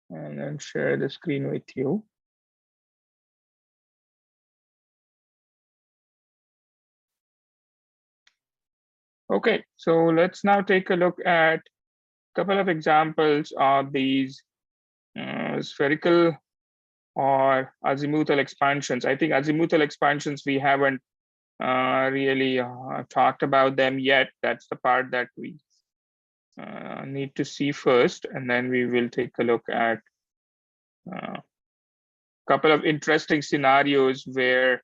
and then share the screen with you. Okay, so let's now take a look at a couple of examples of these spherical or azimuthal expansions. I think azimuthal expansions, we haven't really talked about them yet. That's the part that we need to see first, and then we will take a look at a couple of interesting scenarios where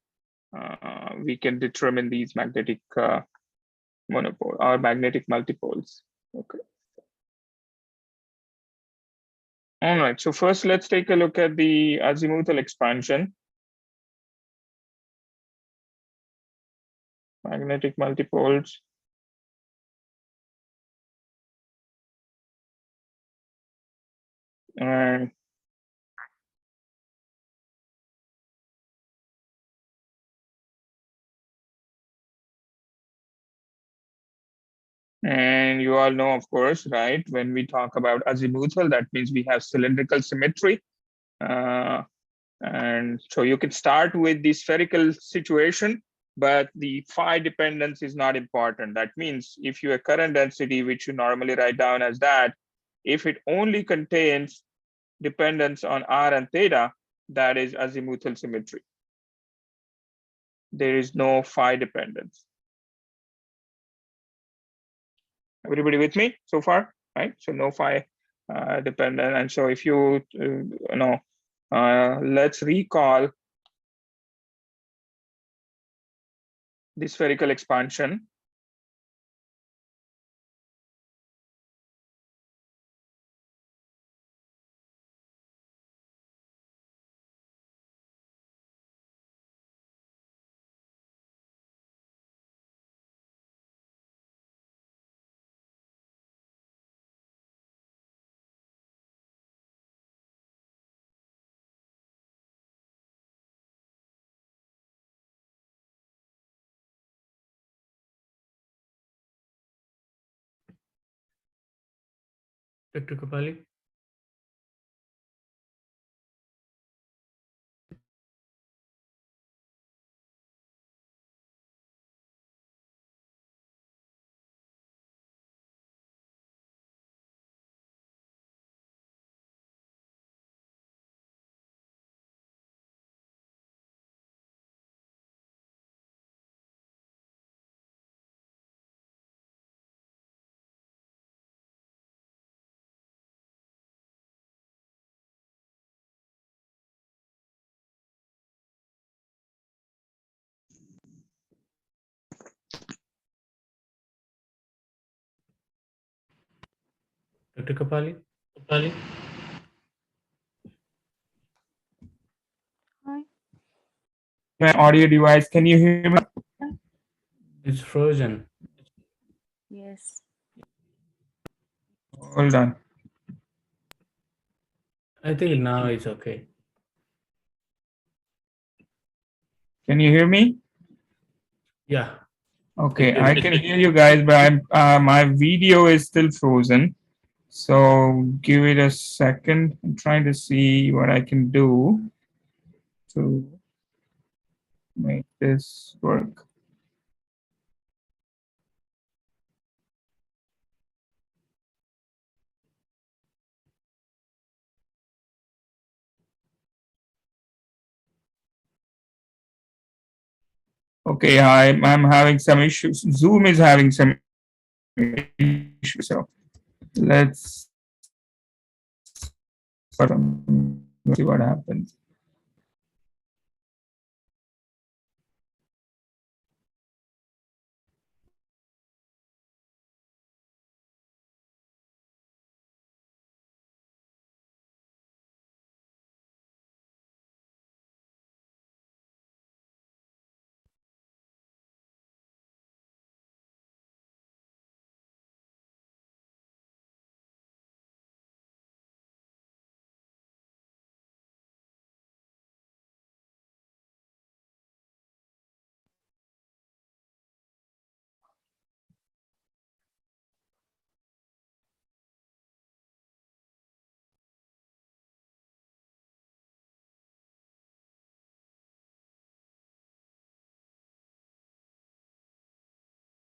we can determine these magnetic monopole or magnetic multipoles. Okay. All right, so first let's take a look at the azimuthal expansion. Magnetic multipoles. And And you all know, of course, right? When we talk about azimuthal, that means we have cylindrical symmetry. And so you can start with the spherical situation, but the phi dependence is not important. That means if you have current density, which you normally write down as that, if it only contains dependence on r and theta, that is azimuthal symmetry. There is no phi dependence. Everybody with me so far, right? So no phi dependent. And so if you, let's recall the spherical expansion. Dr. Kapale? Dr. Kapale? Totally. Hi. My audio device, can you hear me? It's frozen. Yes. Hold on. I think now it's okay. Can you hear me? Yeah. Okay, I can hear you guys, but my video is still frozen. So give it a second. I'm trying to see what I can do to make this work. Okay, I'm having some issues. Zoom is having some issues. So let's see what happens.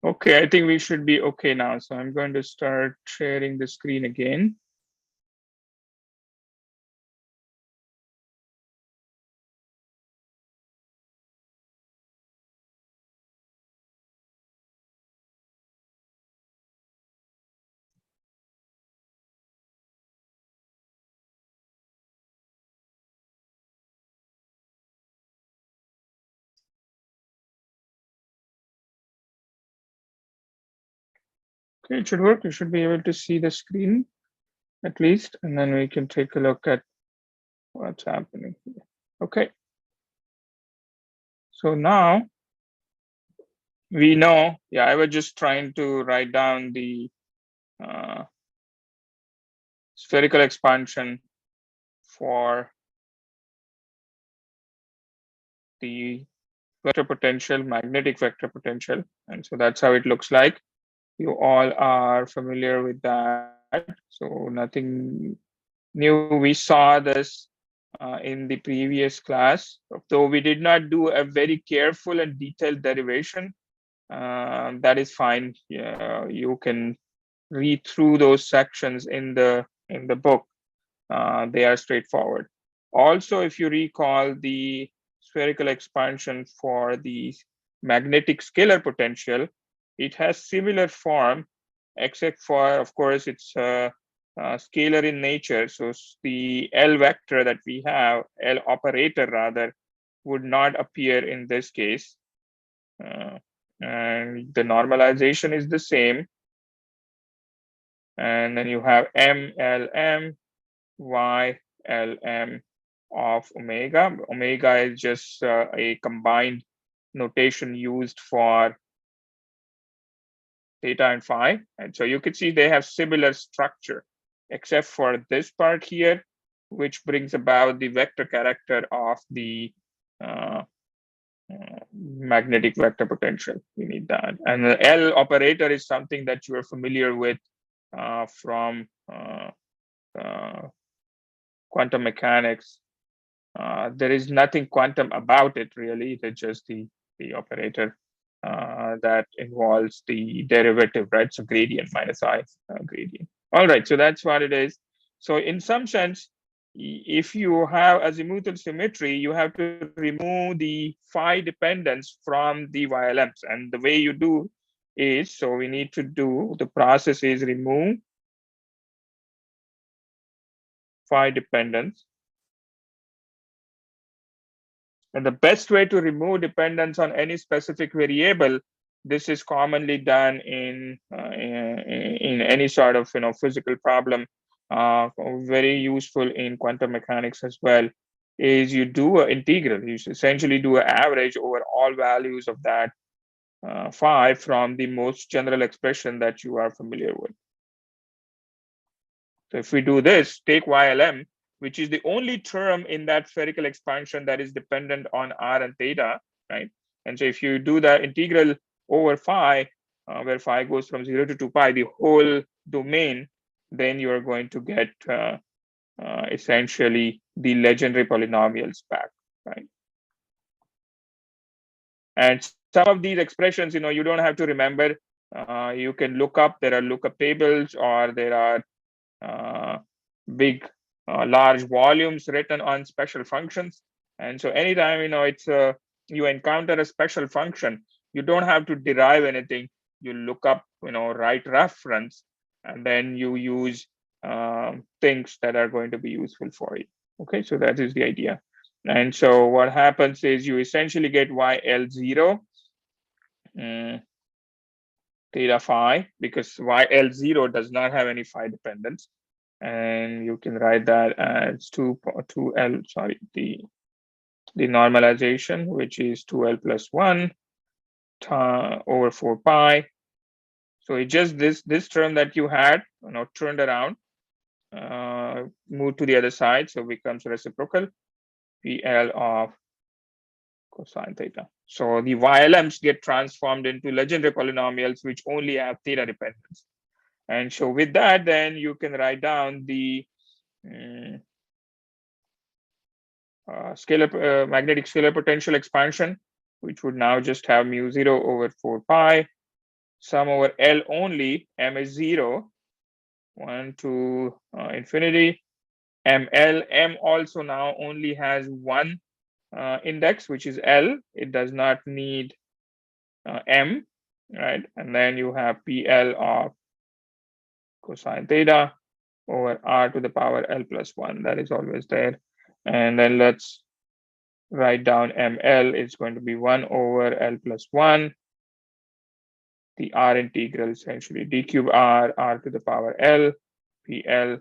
Okay, I think we should be okay now. So I'm going to start sharing the screen again. Okay, it should work. You should be able to see the screen at least, and then we can take a look at what's happening here. Okay. So now we know, yeah, I was just trying to write down the uh, spherical expansion for the vector potential, magnetic vector potential. And so that's how it looks like. You all are familiar with that. So nothing new. We saw this in the previous class, though we did not do a very careful and detailed derivation. That is fine. You can read through those sections in the book. They are straightforward. Also, if you recall the spherical expansion for the magnetic scalar potential, it has similar form, except for, of course, it's scalar in nature. So the L vector that we have, L operator rather, would not appear in this case. And the normalization is the same. And then you have MLM, YLM of omega. Omega is just a combined notation used for theta and phi. And so you can see they have similar structure, except for this part here, which brings about the vector character of the magnetic vector potential. We need that. And the L operator is something that you are familiar with from quantum mechanics. There is nothing quantum about it really. It's just the operator that involves the derivative, right? So gradient minus I gradient. All right, so that's what it is. So in some sense, if you have azimuthal symmetry, you have to remove the phi dependence from the YLMs. And the way you do is, so we need to do, the process is remove phi dependence. And the best way to remove dependence on any specific variable, this is commonly done in any sort of physical problem, very useful in quantum mechanics as well, is you do an integral. You essentially do an average over all values of that phi from the most general expression that you are familiar with. So if we do this, take YLM, which is the only term in that spherical expansion that is dependent on R and theta, right? And so if you do the integral over phi, where phi goes from 0 to 2 pi, the whole domain, then you are going to get essentially the legendary polynomials back, right? And some of these expressions, you don't have to remember. You can look up. There are lookup tables, or there are big, large volumes written on special functions. And so anytime, it's you encounter a special function, you don't have to derive anything. You look up, write reference, and then you use things that are going to be useful for you. Okay, so that is the idea. And so what happens is you essentially get YL0 theta phi, because YL0 does not have any phi dependence. And you can write that as 2L, sorry, the normalization, which is 2L plus 1 over 4 pi. So it's just this term that you had, turned around, moved to the other side, so it becomes reciprocal, PL of cosine theta. So the YLMs get transformed into legendary polynomials, which only have theta dependence. And so with that, then you can write down the magnetic scalar potential expansion, which would now just have mu0 over 4 pi sum over L only, M is 0, 1 to infinity. ML, M also now only has one index, which is L. It does not need M, right? And then you have PL of cosine theta over R to the power L plus 1. That is always there. And then let's write down ML is going to be 1 over L plus 1. The R integral essentially d cube R, R to the power L, PL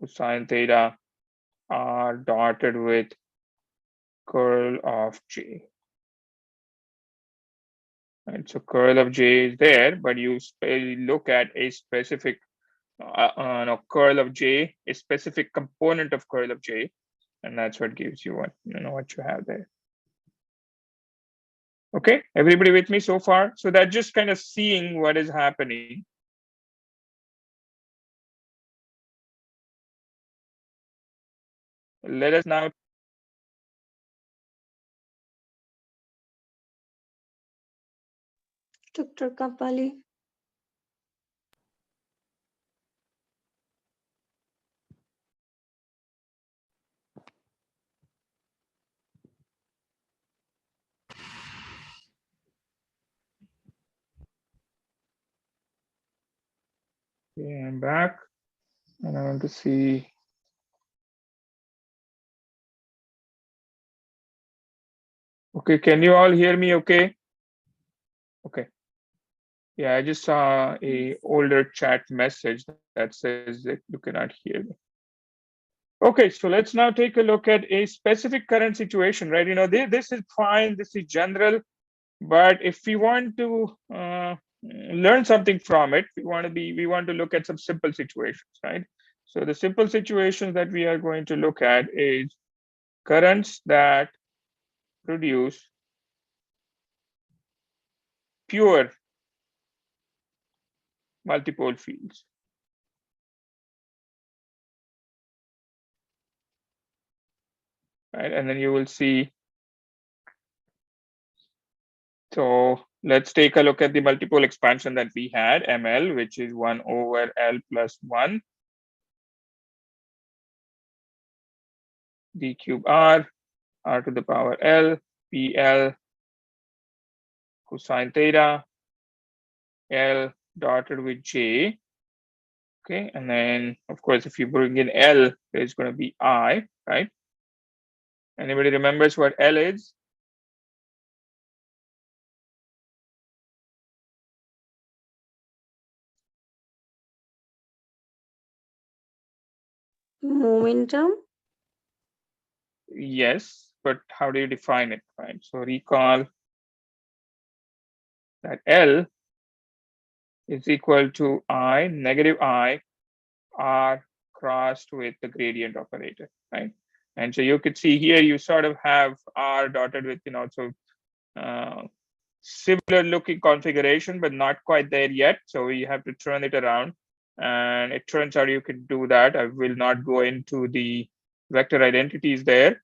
cosine theta R dotted with curl of J. And so curl of J is there, but you look at a specific no, curl of J, a specific component of curl of J, and that's what gives you what you have there. Okay, everybody with me so far? So that's just kind of seeing what is happening. Let us now Dr. Kapale. Okay, I'm back, and I want to see. Okay, can you all hear me okay? Okay. Yeah, I just saw a older chat message that says that you cannot hear me. Okay, so let's now take a look at a specific current situation, right? This is fine, this is general, but if we want to learn something from it, we want to look at some simple situations, right? So the simple situations that we are going to look at is currents that produce pure multipole fields. Right, and then you will see. So let's take a look at the multipole expansion that we had, ML, which is 1 over L plus 1 d cube R, R to the power L, PL cosine theta, L dotted with J. Okay, and then of course, if you bring in L, there's going to be I, right? Anybody remembers what L is? Momentum. Yes, but how do you define it, right? So recall that L is equal to I, negative I, R crossed with the gradient operator, right? And so you could see here, you sort of have R dotted with, similar looking configuration, but not quite there yet. So we have to turn it around. And it turns out you can do that. I will not go into the vector identities there,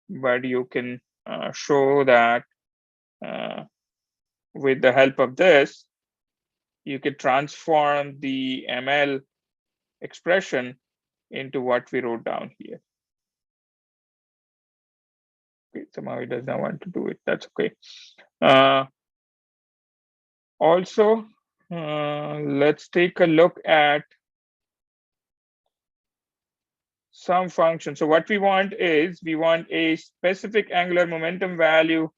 but you can show that with the help of this, you can transform the ML expression into what we wrote down here. Okay, somehow it does not want to do it. That's okay. Also, let's take a look at some function. So what we want is we want a specific angular momentum value,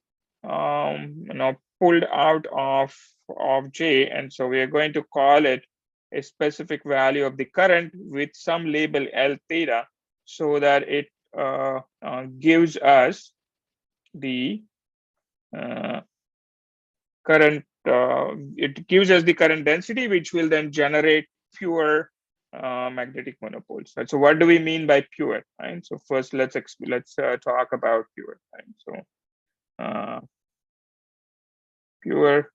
pulled out of J, and so we are going to call it a specific value of the current with some label L theta, so that it gives us the current. It gives us the current density, which will then generate pure magnetic monopoles. Right? So what do we mean by pure? Right? So first, let's talk about pure. Right? So pure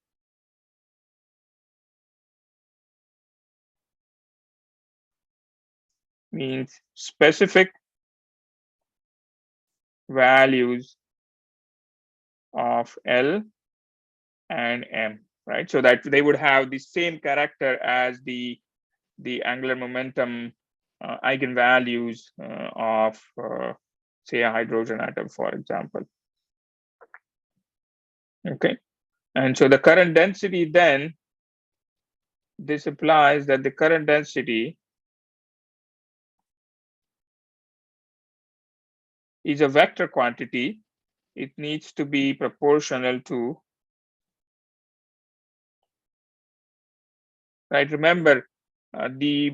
means specific values of L and M. right? So that they would have the same character as the angular momentum eigenvalues of say a hydrogen atom, for example. Okay, and so the current density then, this implies that the current density is a vector quantity. It needs to be proportional to, right? Remember the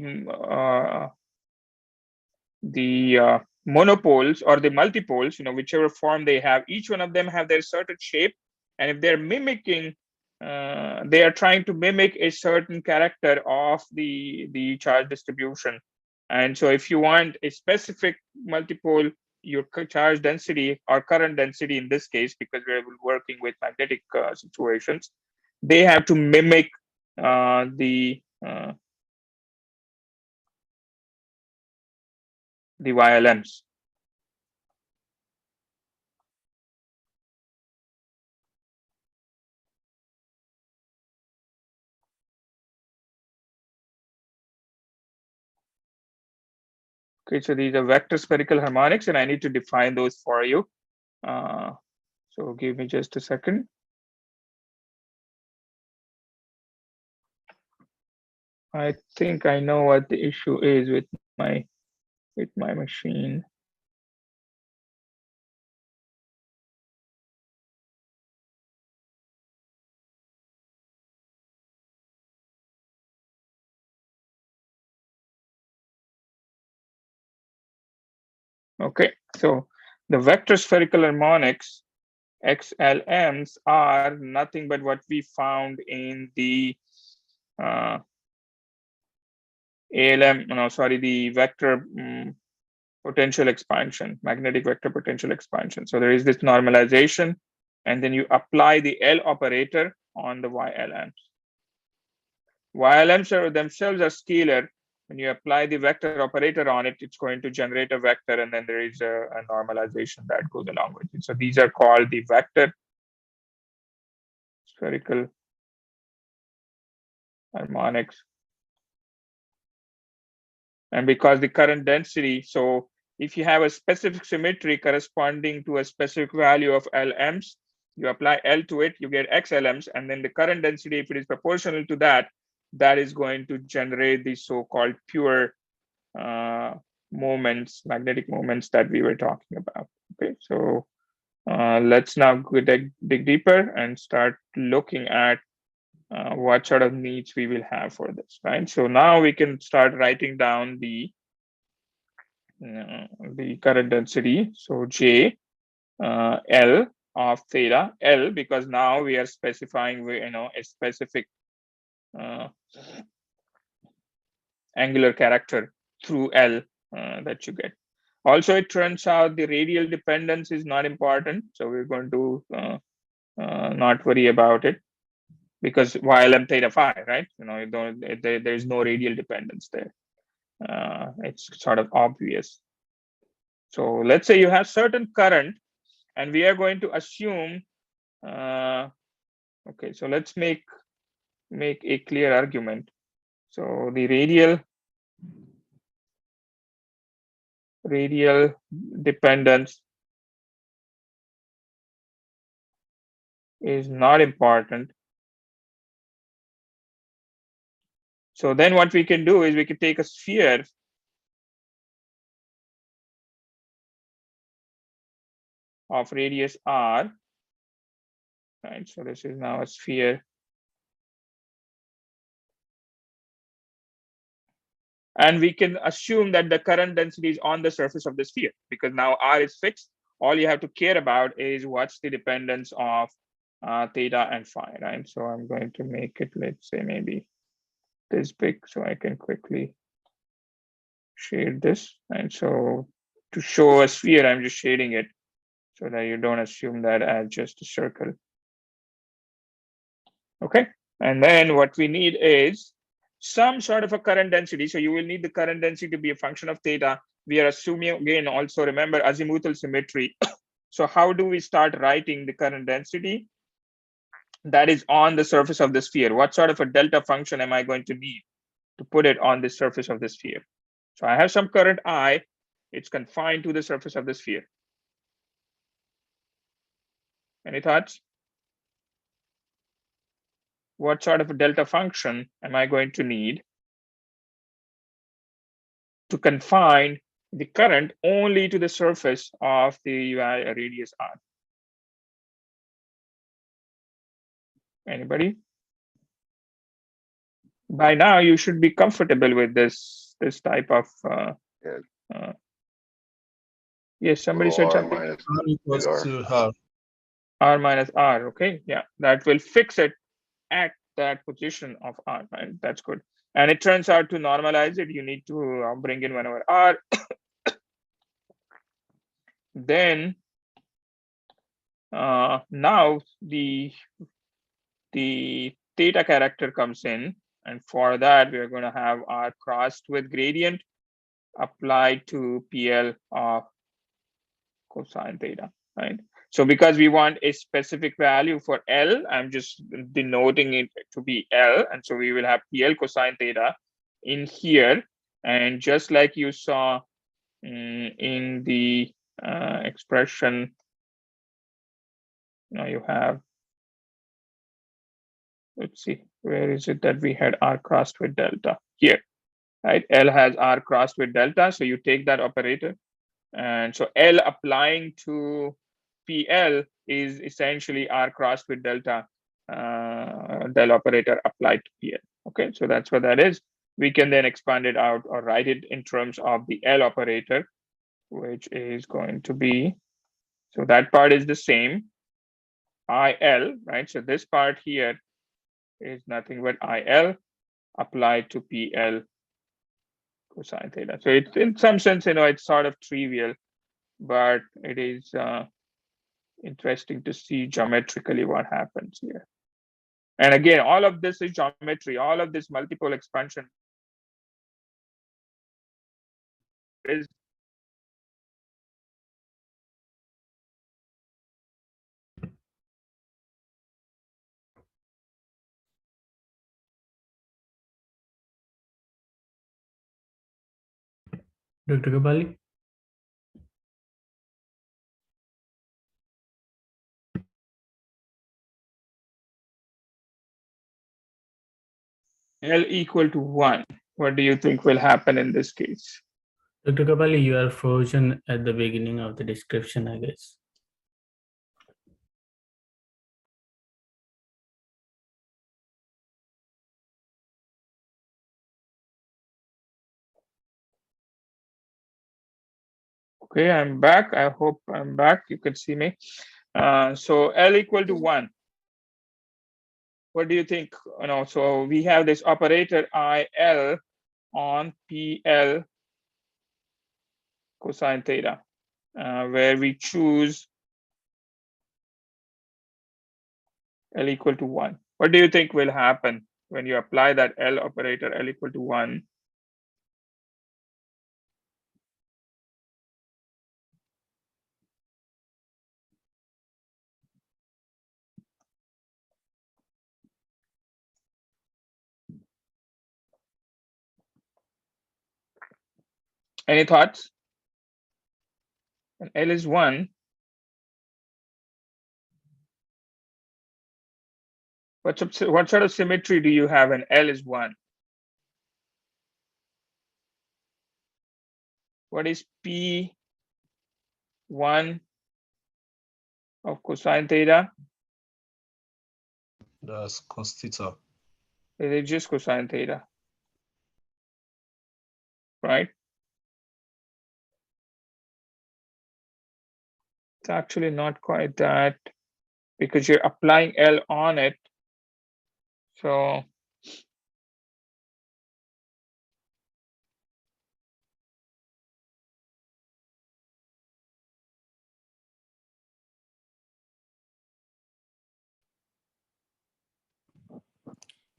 monopoles or the multipoles, whichever form they have, each one of them have their certain shape, and if they're mimicking, they are trying to mimic a certain character of the charge distribution. And so if you want a specific multipole, your charge density or current density in this case, because we're working with magnetic situations, they have to mimic the YLMs. Okay, so these are vector spherical harmonics, and I need to define those for you. So give me just a second. I think I know what the issue is with my machine. Okay, so the vector spherical harmonics, XLMs, are nothing but what we found in the the vector potential expansion, magnetic vector potential expansion. So there is this normalization, and then you apply the L operator on the YLMs. YLMs themselves are scalar. When you apply the vector operator on it, it's going to generate a vector, and then there is a normalization that goes along with it. So these are called the vector spherical harmonics. And because the current density, so if you have a specific symmetry corresponding to a specific value of LMs, you apply L to it, you get XLMs, and then the current density, if it is proportional to that, that is going to generate the so-called pure moments, magnetic moments that we were talking about. Okay, so let's now dig deeper and start looking at what sort of needs we will have for this, right? So now we can start writing down the current density. So J L of theta, L, because now we are specifying a specific angular character through L that you get. Also, it turns out the radial dependence is not important, so we're going to not worry about it, because YLM theta phi, right? There's no radial dependence there. It's sort of obvious. So let's say you have certain current, and we are going to assume. Okay, so let's make a clear argument. So the radial dependence is not important. So then what we can do is we can take a sphere of radius r, right? So this is now a sphere. And we can assume that the current density is on the surface of the sphere, because now r is fixed. All you have to care about is what's the dependence of theta and phi, right? So I'm going to make it, let's say, maybe this big, so I can quickly shade this. And so to show a sphere, I'm just shading it so that you don't assume that as just a circle. Okay, and then what we need is some sort of a current density. So you will need the current density to be a function of theta. We are assuming, again, also remember azimuthal symmetry. So how do we start writing the current density? that is on the surface of the sphere. What sort of a delta function am I going to need to put it on the surface of the sphere? So I have some current I, it's confined to the surface of the sphere. Any thoughts? What sort of a delta function am I going to need to confine the current only to the surface of the UI radius R? Anybody? By now, you should be comfortable with this type of. Yes, somebody said something. R equals to half. R minus R. Okay, yeah, that will fix it at that position of R. Right, that's good. And it turns out to normalize it, you need to bring in 1 over R. Then now the theta character comes in, and for that we are going to have R crossed with gradient applied to PL of cosine theta, right? So because we want a specific value for L, I'm just denoting it to be L, and so we will have PL cosine theta in here, and just like you saw in the expression, now you have, let's see, where is it that we had R crossed with delta? Here, right? L has R crossed with delta, so you take that operator, and so L applying to PL is essentially R crossed with delta del operator applied to PL. Okay, so that's what that is. We can then expand it out or write it in terms of the L operator, which is going to be, so that part is the same, IL, right? So this part here is nothing but IL applied to PL cosine theta. So it's in some sense, it's sort of trivial, but it is interesting to see geometrically what happens here. And again, all of this is geometry, all of this multiple expansion is Dr. Kapale? L equal to 1. What do you think will happen in this case? Dr. Kapale, you are frozen at the beginning of the description, I guess. Okay, I'm back. I hope I'm back. You can see me. So L equal to 1. What do you think? So we have this operator IL on PL cosine theta, where we choose L equal to 1. What do you think will happen when you apply that L operator, L equal to 1? Any thoughts? When L is 1, what sort of symmetry do you have when L is 1? What is P1 of cosine theta? That's cos theta. It is just cosine theta, right? It's actually not quite that, because you're applying L on it. So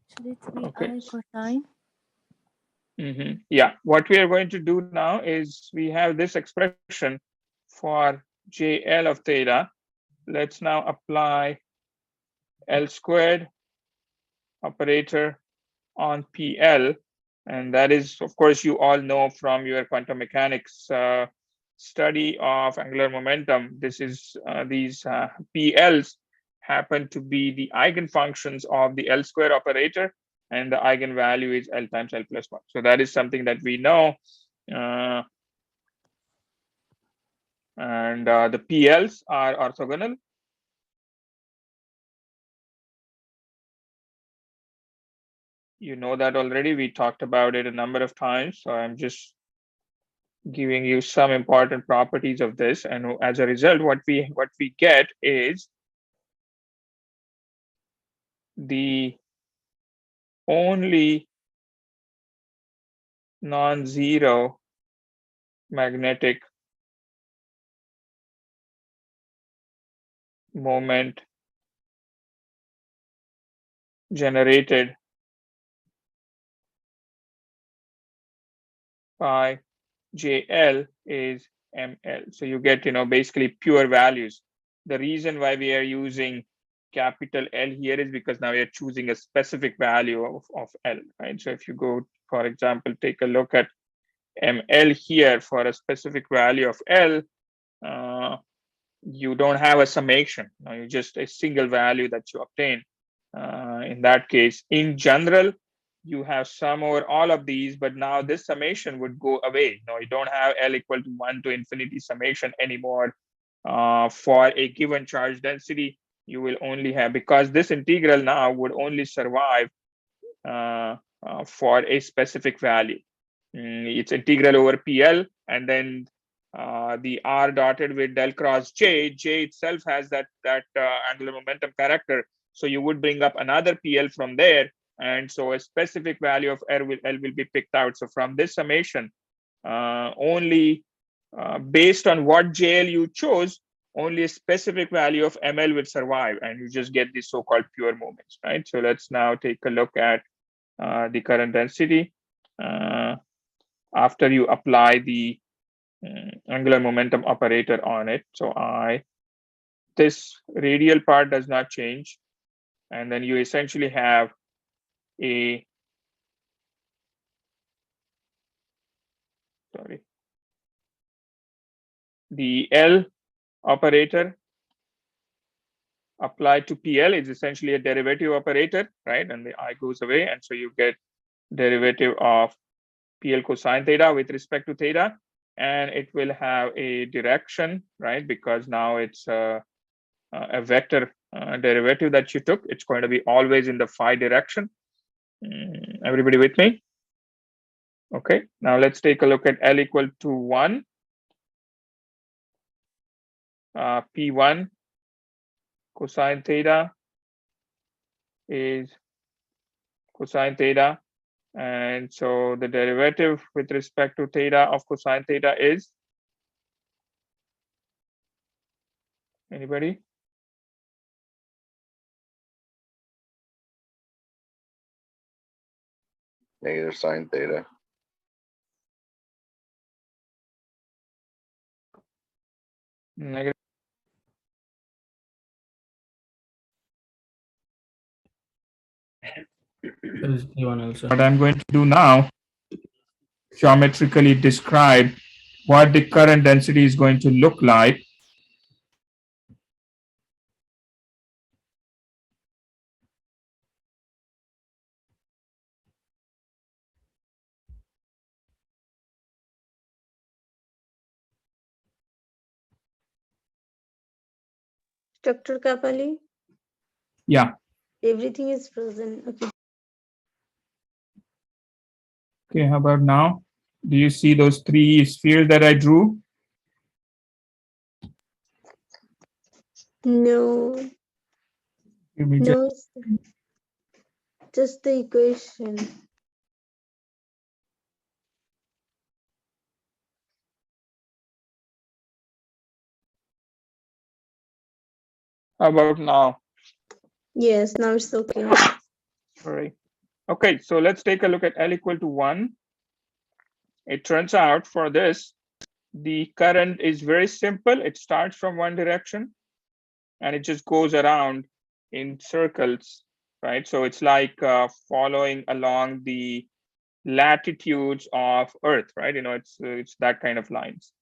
Should it be Okay. I cosine? Yeah, what we are going to do now is we have this expression for JL of theta. Let's now apply L squared operator on PL. And that is, of course, you all know from your quantum mechanics study of angular momentum. This is these PLs happen to be the eigenfunctions of the L square operator, and the eigenvalue is L times L plus 1. So that is something that we know. And the PLs are orthogonal. You know that already. We talked about it a number of times. So I'm just giving you some important properties of this. And as a result, what we get is the only non-zero magnetic moment generated by JL is ML. So you get, basically pure values. The reason why we are using capital L here is because now we are choosing a specific value of L, right? So if you go, for example, take a look at ML here for a specific value of L, you don't have a summation. You just a single value that you obtain. In that case, in general, you have sum over all of these, but now this summation would go away. You don't have L equal to 1 to infinity summation anymore. For a given charge density, you will only have, because this integral now would only survive for a specific value. It's integral over PL, and then the R dotted with del cross J. J itself has that angular momentum character. So you would bring up another PL from there, and so a specific value of L will be picked out. So from this summation, only based on what JL you chose, only a specific value of ML will survive, and you just get these so-called pure moments, right? So let's now take a look at the current density after you apply the angular momentum operator on it. So this radial part does not change, and then you essentially have the L operator applied to PL is essentially a derivative operator, right? And the I goes away, and so you get derivative of PL cosine theta with respect to theta, and it will have a direction, right? Because now it's a vector derivative that you took. It's going to be always in the phi direction. Everybody with me? Okay, now let's take a look at L equal to 1. P1 cosine theta is cosine theta. And so the derivative with respect to theta of cosine theta is, anybody? Negative sine theta. Negative. There's P1 also. What I'm going to do now, geometrically describe what the current density is going to look like. Dr. Kapale, Yeah. everything is frozen. Okay. Okay, how about now? Do you see those three spheres that I drew? No, Give me no, just the equation. How about now? Yes, now it's okay. All right. Okay, so let's take a look at L equal to 1. It turns out for this, the current is very simple. It starts from one direction and it just goes around in circles, right? So it's like following along the latitudes of Earth, right? It's that kind of lines.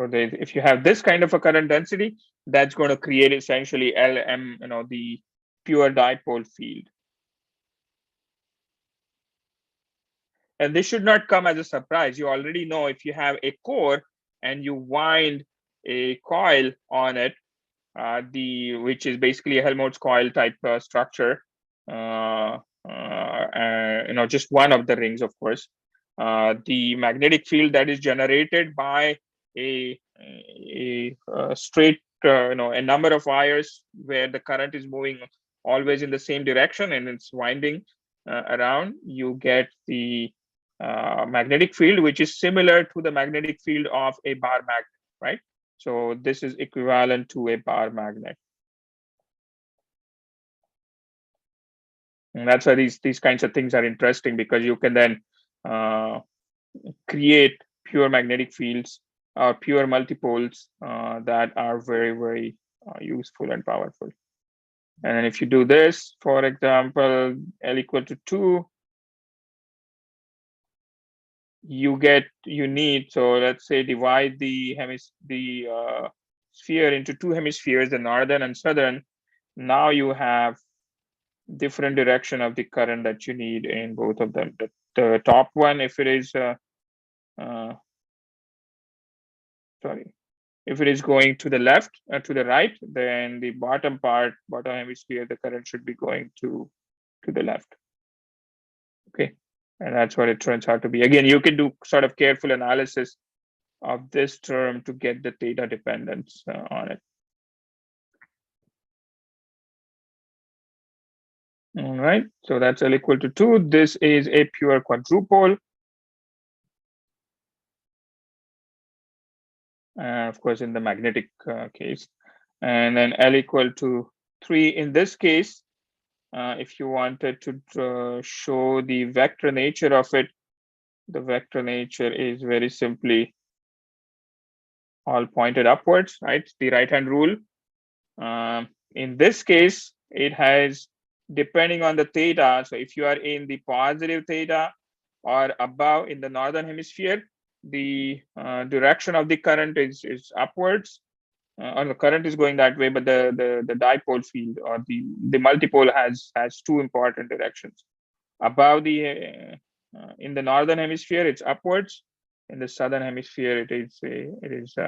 If you have this kind of a current density, that's going to create essentially LM, the pure dipole field. And this should not come as a surprise. You already know if you have a core and you wind a coil on it, which is basically a Helmholtz coil type structure, just one of the rings, of course. The magnetic field that is generated by a straight, a number of wires where the current is moving always in the same direction and it's winding around, you get the magnetic field, which is similar to the magnetic field of a bar magnet, right? So this is equivalent to a bar magnet. And that's why these kinds of things are interesting, because you can then create pure magnetic fields or pure multipoles that are very, very useful and powerful. And then if you do this, for example, L equal to 2, you need, so let's say divide the sphere into two hemispheres, the northern and southern. Now you have different direction of the current that you need in both of them. The top one, if it is if it is going to the left or to the right, then the bottom hemisphere, the current should be going to the left. Okay, and that's what it turns out to be. Again, you can do sort of careful analysis of this term to get the theta dependence on it. All right, so that's L equal to 2. This is a pure quadrupole. Of course, in the magnetic case. And then L equal to 3 in this case. If you wanted to show the vector nature of it, the vector nature is very simply all pointed upwards, right? The right-hand rule. In this case, it has, depending on the theta, so if you are in the positive theta or above in the northern hemisphere, the direction of the current is upwards, or the current is going that way, but the dipole field or the multipole has two important directions. Above in the northern hemisphere, it's upwards. In the southern hemisphere, it is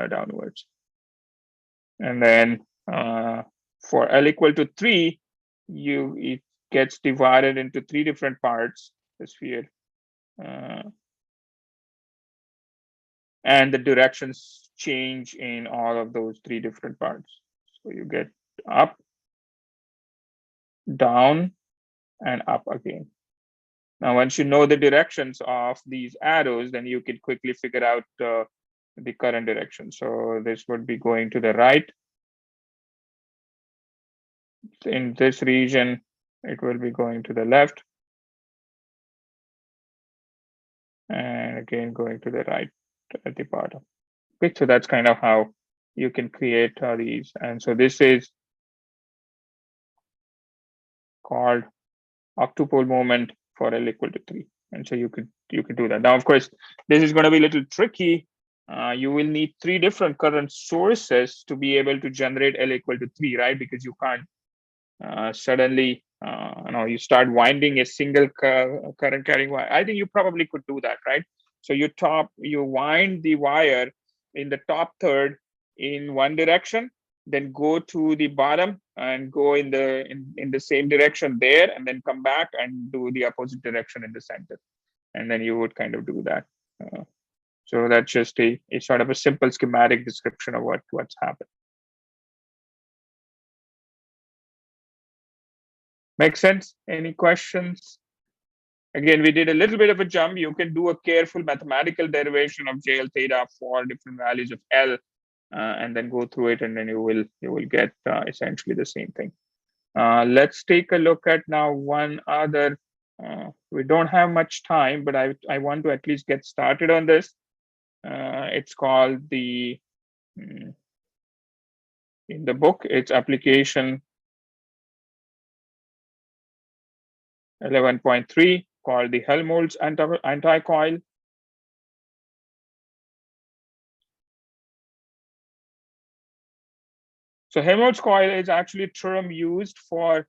downwards. And then for L equal to 3, it gets divided into 3 different parts, the sphere. And the directions change in all of those 3 different parts. So you get up, down, and up again. Now, once you know the directions of these arrows, then you can quickly figure out the current direction. So this would be going to the right. In this region, it will be going to the left. And again, going to the right at the bottom. Okay, so that's kind of how you can create these. And so this is called octupole moment for L equal to 3. And so you could do that. Now, of course, this is going to be a little tricky. You will need 3 different current sources to be able to generate L equal to 3, right? Because you can't suddenly, you start winding a single current carrying wire. I think you probably could do that, right? So you wind the wire in the top third in one direction, then go to the bottom and go in the same direction there, and then come back and do the opposite direction in the center. And then you would kind of do that. So that's just a sort of a simple schematic description of what's happened. Make sense? Any questions? Again, we did a little bit of a jump. You can do a careful mathematical derivation of JL theta for different values of L, and then go through it, and then you will get essentially the same thing. Let's take a look at now one other. We don't have much time, but I want to at least get started on this. It's called the In the book, it's application 11.3 called the Helmholtz anti-coil. So Helmholtz coil is actually a term used for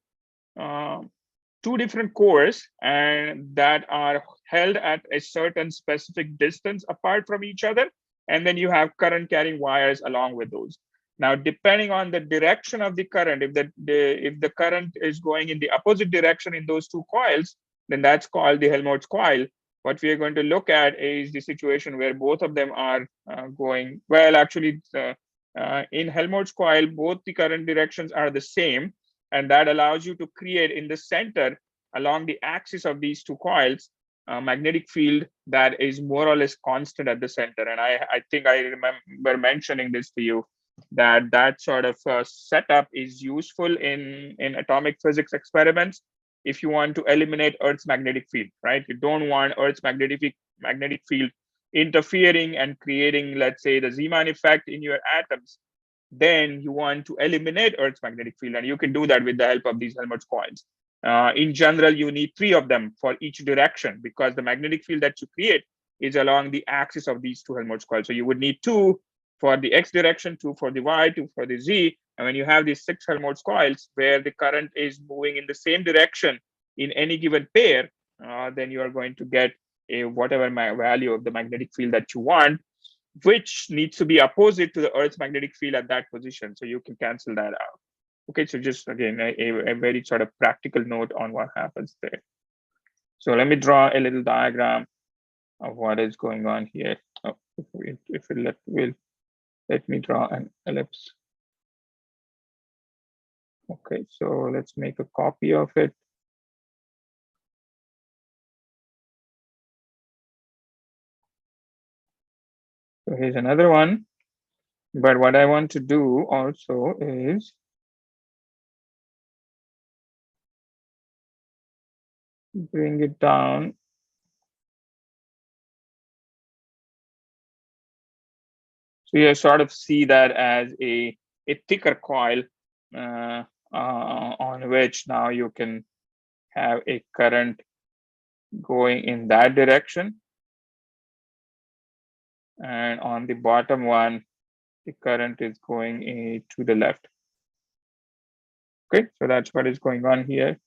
two different cores and that are held at a certain specific distance apart from each other. And then you have current carrying wires along with those. Now, depending on the direction of the current, if the current is going in the opposite direction in those two coils, then that's called the Helmholtz coil. What we are going to look at is the situation where both of them are going, well, actually, in Helmholtz coil, both the current directions are the same, and that allows you to create in the center along the axis of these two coils a magnetic field that is more or less constant at the center. And I think I remember mentioning this to you, that sort of setup is useful in atomic physics experiments if you want to eliminate Earth's magnetic field, right? You don't want Earth's magnetic field interfering and creating, let's say, the Zeeman effect in your atoms. Then you want to eliminate Earth's magnetic field, and you can do that with the help of these Helmholtz coils. In general, you need 3 of them for each direction because the magnetic field that you create is along the axis of these two Helmholtz coils. So you would need 2 for the X direction, 2 for the Y, 2 for the Z. And when you have these 6 Helmholtz coils where the current is moving in the same direction in any given pair, then you are going to get a whatever value of the magnetic field that you want, which needs to be opposite to the Earth's magnetic field at that position. So you can cancel that out. Okay, so just again, a very sort of practical note on what happens there. So let me draw a little diagram of what is going on here. Oh, if it will let me draw an ellipse. Okay, so let's make a copy of it. So here's another one. But what I want to do also is bring it down. So you sort of see that as a thicker coil on which now you can have a current going in that direction. And on the bottom one, the current is going to the left. Okay, so that's what is going on here.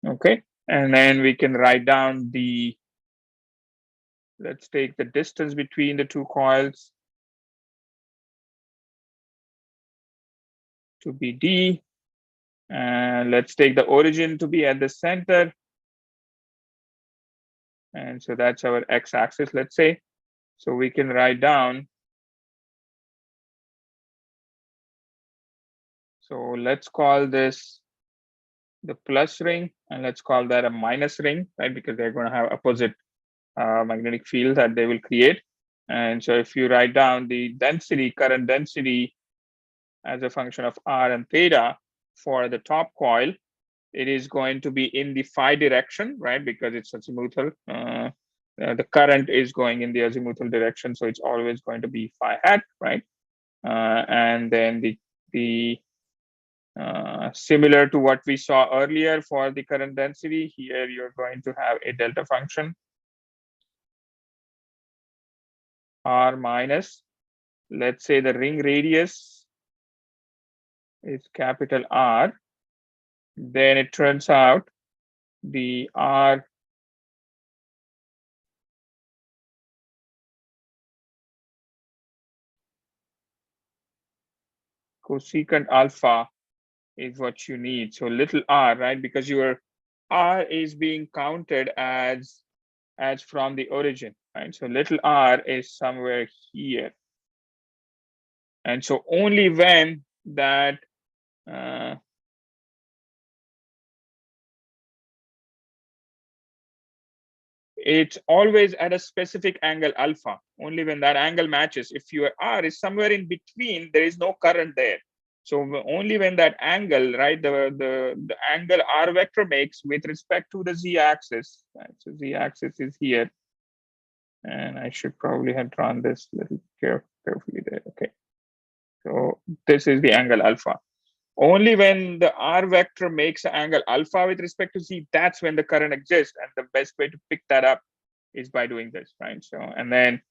Okay, and then we can write down the, let's take the distance between the two coils to be D. And let's take the origin to be at the center. And so that's our x-axis, let's say. So we can write down. So let's call this the plus ring, and let's call that a minus ring, right? Because they're going to have opposite magnetic field that they will create. And so if you write down the density, current density as a function of R and theta for the top coil, it is going to be in the phi direction, right? Because it's azimuthal. The current is going in the azimuthal direction, so it's always going to be phi hat, right? And then the similar to what we saw earlier for the current density, here you're going to have a delta function R minus, let's say the ring radius is capital R. Then it turns out the R cosecant alpha is what you need. So little r, right? Because your R is being counted as from the origin, right? So little r is somewhere here. And so only when that it's always at a specific angle alpha, only when that angle matches. If your R is somewhere in between, there is no current there. So only when that angle, right, the angle R vector makes with respect to the Z-axis, right? So Z-axis is here. And I should probably have drawn this little carefully there. Okay. So this is the angle alpha. Only when the r vector makes an angle alpha with respect to z, that's when the current exists. And the best way to pick that up is by doing this, right? So, and then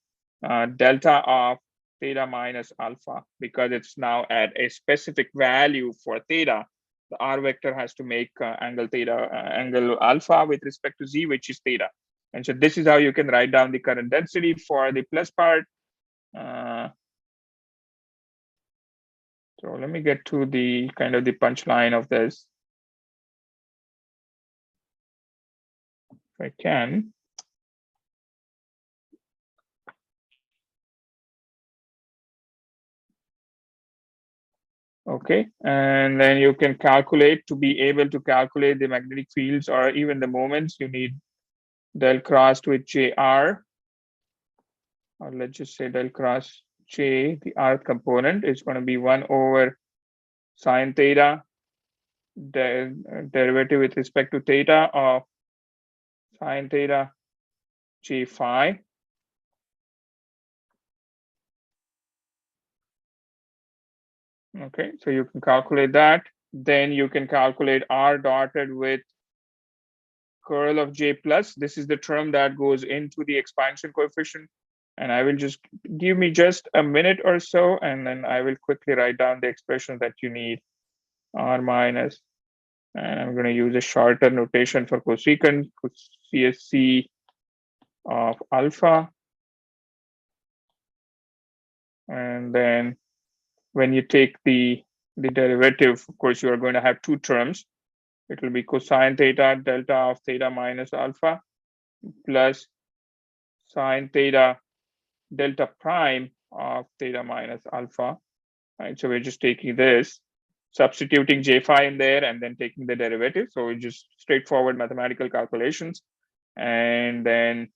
delta of theta minus alpha, because it's now at a specific value for theta, the r vector has to make angle alpha with respect to z, which is theta. And so this is how you can write down the current density for the plus part. So let me get to the kind of the punchline of this. If I can. Okay, and then you can calculate, to be able to calculate the magnetic fields or even the moments, you need del crossed with JR, or let's just say del cross J, the R component is going to be 1 over sine theta, derivative with respect to theta of sine theta J phi. Okay, so you can calculate that. Then you can calculate R dotted with curl of J plus. This is the term that goes into the expansion coefficient. And I will just give me just a minute or so, and then I will quickly write down the expression that you need. R minus, and I'm going to use a shorter notation for cosecant, CSC of alpha. And then when you take the derivative, of course, you are going to have two terms. It will be cosine theta delta of theta minus alpha plus sine theta delta prime of theta minus alpha. Right, so we're just taking this, substituting j phi in there, and then taking the derivative. So it's just straightforward mathematical calculations. And then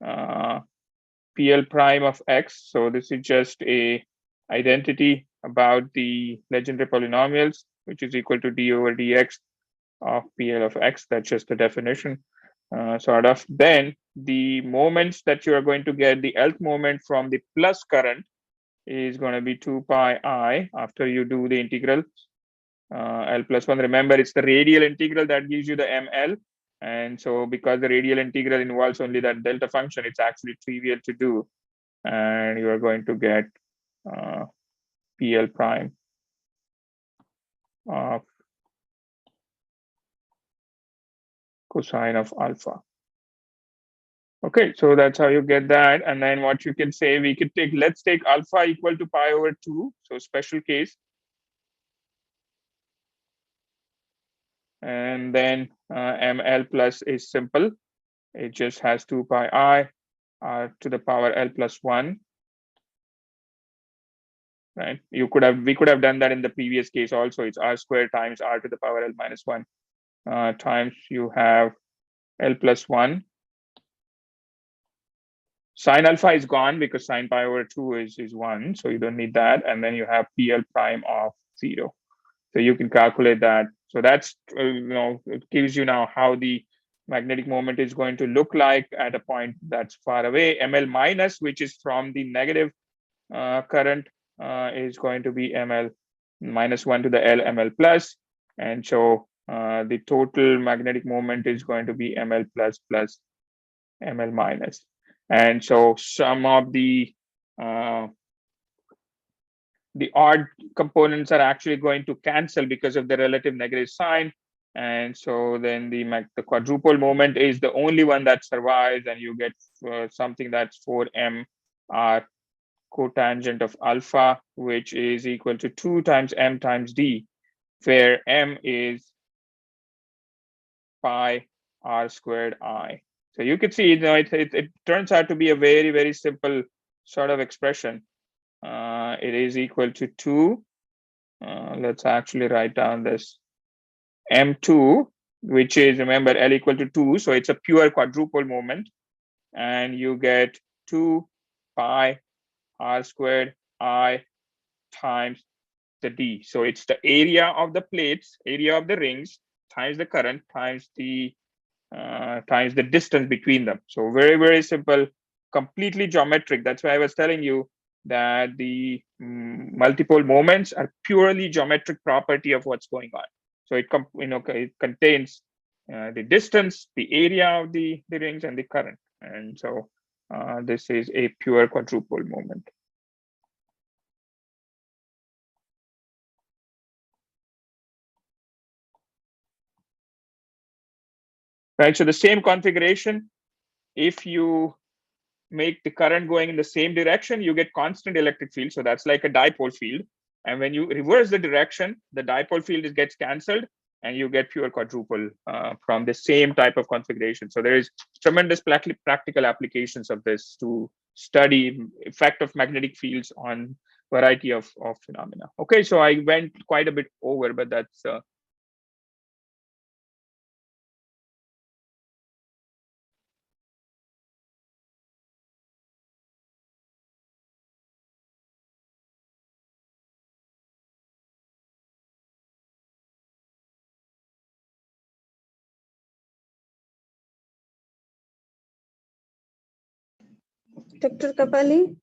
PL prime of x. So this is just a identity about the legendary polynomials, which is equal to d over dx of PL of x. That's just the definition. Sort of. Then the moments that you are going to get, the nth moment from the plus current is going to be 2 pi I after you do the integral L plus 1. Remember, it's the radial integral that gives you the ML. And so because the radial integral involves only that delta function, it's actually trivial to do. And you are going to get PL prime of cosine of alpha. Okay, so that's how you get that. And then what you can say, we could take, let's take alpha equal to pi over 2. So special case. And then ML plus is simple. It just has 2 pi I r to the power L plus 1. Right? We could have done that in the previous case also. It's r squared times r to the power L minus 1 times you have L plus 1. Sine alpha is gone because sine pi over 2 is 1. So you don't need that. And then you have PL prime of 0. So you can calculate that. So that's, it gives you now how the magnetic moment is going to look like at a point that's far away. ML minus, which is from the negative current, is going to be ML minus 1 to the L ML plus. And so the total magnetic moment is going to be ML plus plus ML minus. And so some of the odd components are actually going to cancel because of the relative negative sign. And so then the quadruple moment is the only one that survives, and you get something that's 4m r cotangent of alpha, which is equal to 2 times m times d, where m is pi r squared I. So you can see, it turns out to be a very, very simple sort of expression. It is equal to 2. Let's actually write down this M2, which is, remember, L equal to 2. So it's a pure quadruple moment. And you get 2 pi r squared I times the D. So it's the area of the plates, area of the rings, times the current, times the distance between them. So very, very simple completely geometric. That's why I was telling you that the multiple moments are purely geometric property of what's going on. So it it contains the distance, the area of the rings, and the current. And so this is a pure quadrupole moment. Right, so the same configuration, if you make the current going in the same direction, you get constant electric field. So that's like a dipole field. And when you reverse the direction, the dipole field gets canceled and you get pure quadrupole from the same type of configuration. So there is tremendous practical applications of this to study effect of magnetic fields on variety of phenomena. Okay, so I went quite a bit over, but that's Dr. Kapale?